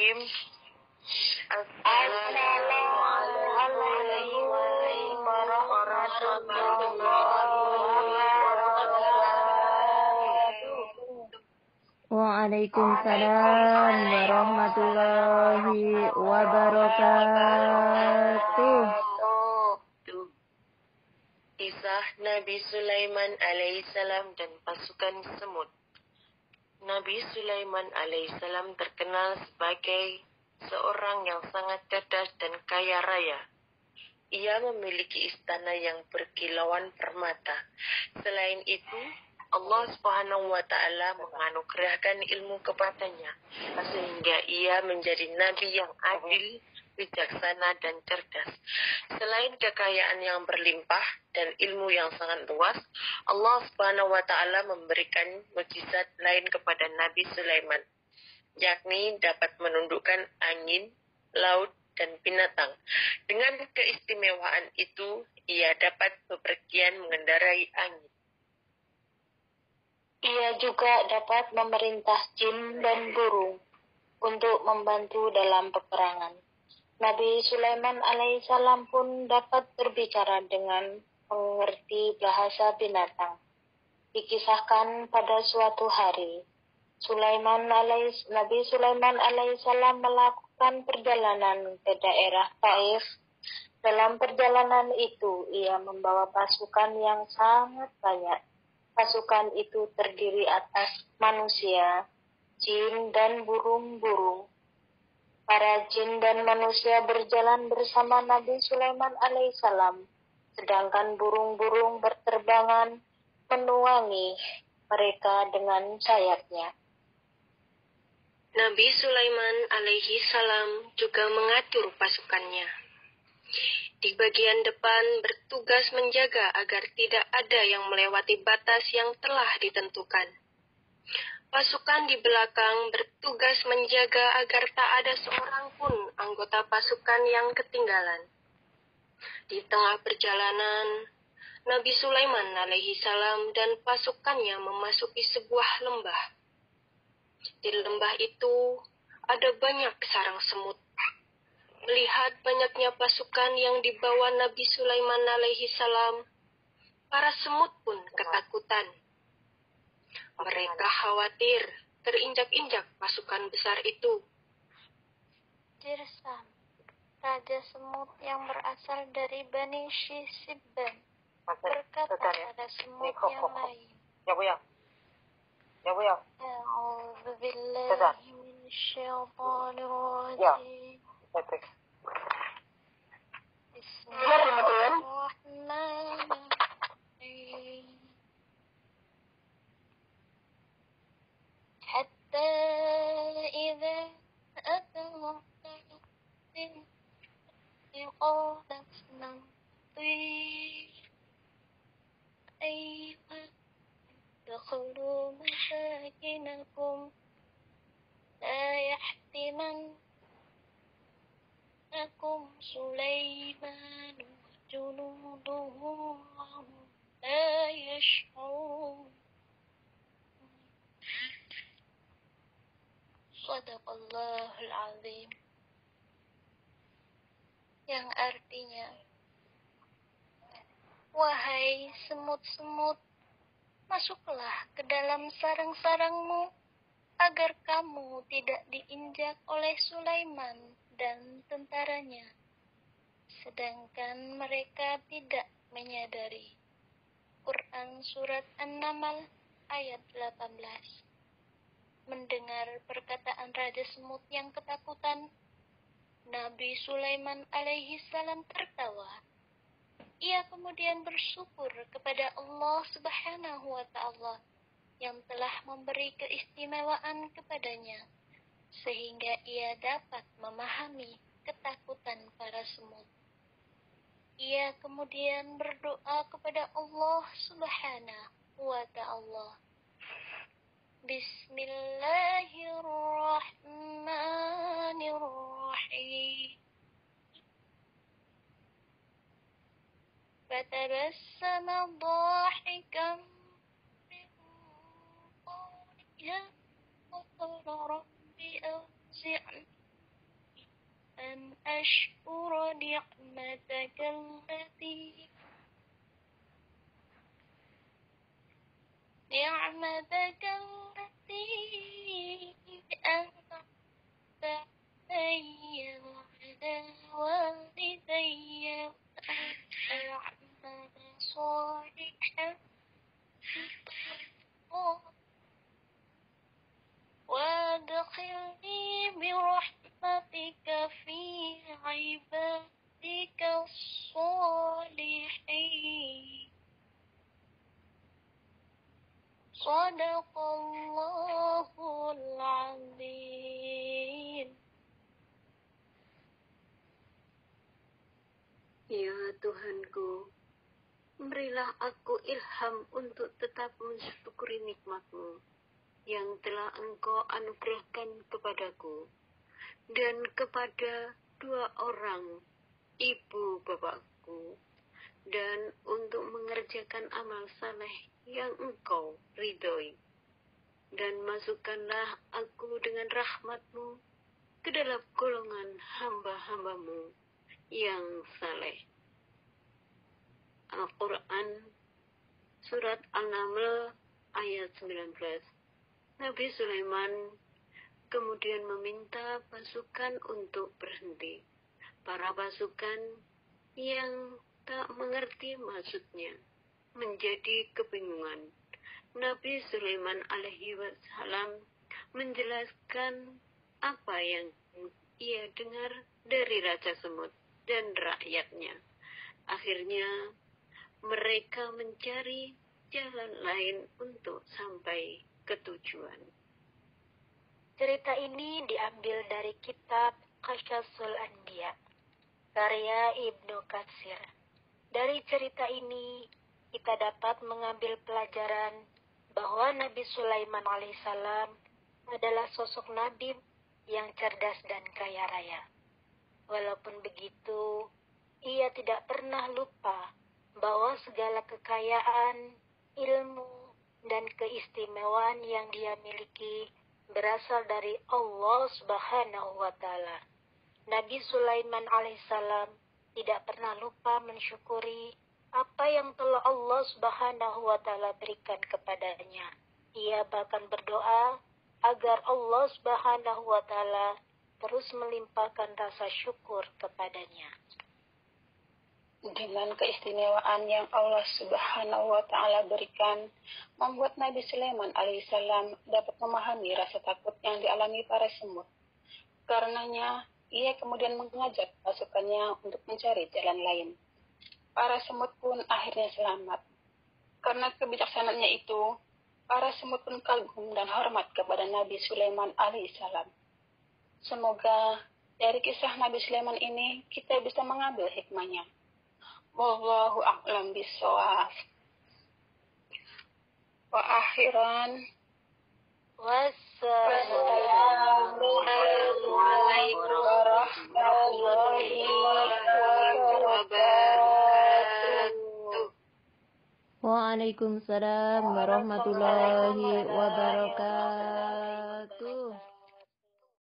Bismillahirrahmanirrahim. Assalamualaikum warahmatullahi wabarakatuh. Waalaikumsalam warahmatullahi wabarakatuh. Kisah Nabi Sulaiman alaihissalam dan pasukan semut. Nabi Sulaiman alaihissalam terkenal sebagai seorang yang sangat cerdas dan kaya raya. Ia memiliki istana yang berkilauan permata. Selain itu, Allah Subhanahu wa Ta'ala menganugerahkan ilmu kepadanya, sehingga ia menjadi nabi yang adil, bijaksana, dan cerdas. Selain kekayaan yang berlimpah dan ilmu yang sangat luas, Allah Subhanahu wa Ta'ala memberikan mukjizat lain kepada Nabi Sulaiman, yakni dapat menundukkan angin, laut, dan binatang. Dengan keistimewaan itu, ia dapat bepergian mengendarai angin. Ia juga dapat memerintah jin dan burung untuk membantu dalam peperangan. Nabi Sulaiman alaihissalam pun dapat berbicara dengan mengerti bahasa binatang. Dikisahkan pada suatu hari, Nabi Sulaiman alaihissalam melakukan perjalanan ke daerah Taif. Dalam perjalanan itu, ia membawa pasukan yang sangat banyak. Pasukan itu terdiri atas manusia, jin, dan burung-burung. Para jin dan manusia berjalan bersama Nabi Sulaiman alaihissalam, sedangkan burung-burung berterbangan menuangi mereka dengan sayapnya. Nabi Sulaiman alaihi salam juga mengatur pasukannya. Di bagian depan bertugas menjaga agar tidak ada yang melewati batas yang telah ditentukan. Pasukan di belakang bertugas menjaga agar tak ada seorang pun anggota pasukan yang ketinggalan. Di tengah perjalanan, Nabi Sulaiman alaihi salam dan pasukannya memasuki sebuah lembah. Di lembah itu ada banyak sarang semut. Melihat banyaknya pasukan yang dibawa Nabi Sulaiman alaihi salam, para semut pun ketakutan. Mereka khawatir terinjak-injak pasukan besar itu. Jirsam, raja semut yang berasal dari Bani Shisibban, berkata pada semut yang lain, A'udzu billahi minasyaitonir rajim. Bismillahirrahmanirrahim. Hatta idza ataw qalat namti aywa dakhulu masakinakum la yahtimannakum Sulaiman wa junuduhu wa hum la yash'urun. Shadaqallahul azim. Yang artinya, wahai semut-semut, masuklah ke dalam sarang-sarangmu agar kamu tidak diinjak oleh Sulaiman dan tentaranya, sedangkan mereka tidak menyadari. Quran Surat An-Naml ayat 18. Mendengar perkataan Raja Semut yang ketakutan, Nabi Sulaiman alaihi salam tertawa. Ia kemudian bersyukur kepada Allah Subhanahu wa Ta'ala yang telah memberi keistimewaan kepadanya, sehingga ia dapat memahami ketakutan para semut. Ia kemudian berdoa kepada Allah Subhanahu wa Ta'ala. Bismillahirrahmanirrahim. فتبسم ضاحكا من قولها وقال رب أوزعني أن أشكر نعمتك التي أنعمت علي وعلى والدي وأن أعمل صالحا وادخلني برحمتك في عبادك الصالحين. صدق الله العظيم. Ya Tuhanku, berilah aku ilham untuk tetap mensyukuri nikmat-Mu yang telah Engkau anugerahkan kepadaku dan kepada dua orang ibu bapakku, dan untuk mengerjakan amal saleh yang Engkau ridhoi. Dan masukkanlah aku dengan rahmat-Mu ke dalam golongan hamba-hamba-Mu yang saleh. Al-Quran Surat An-Naml ayat 19. Nabi Sulaiman kemudian meminta pasukan untuk berhenti. Para pasukan yang tak mengerti maksudnya menjadi kebingungan. Nabi Sulaiman alaihi wassalam menjelaskan apa yang ia dengar dari Raja Semut dan rakyatnya. Akhirnya mereka mencari jalan lain untuk sampai ke tujuan. Cerita ini diambil dari kitab Qasasul Anbiya, karya Ibnu Katsir. Dari cerita ini, kita dapat mengambil pelajaran bahwa Nabi Sulaiman alaihissalam adalah sosok Nabi yang cerdas dan kaya raya. Walaupun begitu, ia tidak pernah lupa bahwa segala kekayaan, ilmu, dan keistimewaan yang dia miliki berasal dari Allah Subhanahu wa Ta'ala. Nabi Sulaiman alaihissalam tidak pernah lupa mensyukuri apa yang telah Allah Subhanahu wa Ta'ala berikan kepadanya. Ia bahkan berdoa agar Allah Subhanahu wa Ta'ala terus melimpahkan rasa syukur kepadanya. Dengan keistimewaan yang Allah Subhanahu wa Ta'ala berikan, membuat Nabi Sulaiman alaihissalam dapat memahami rasa takut yang dialami para semut. Karenanya, ia kemudian mengajak pasukannya untuk mencari jalan lain. Para semut pun akhirnya selamat. Karena kebijaksanaannya itu, para semut pun kagum dan hormat kepada Nabi Sulaiman alaihissalam. Semoga dari kisah Nabi Sulaiman ini kita bisa mengambil hikmahnya. Wallahu a'lam bishawab. Wa akhiran. Wassalamualaikum warahmatullahi wabarakatuh. Waalaikumsalam warahmatullahi wabarakatuh.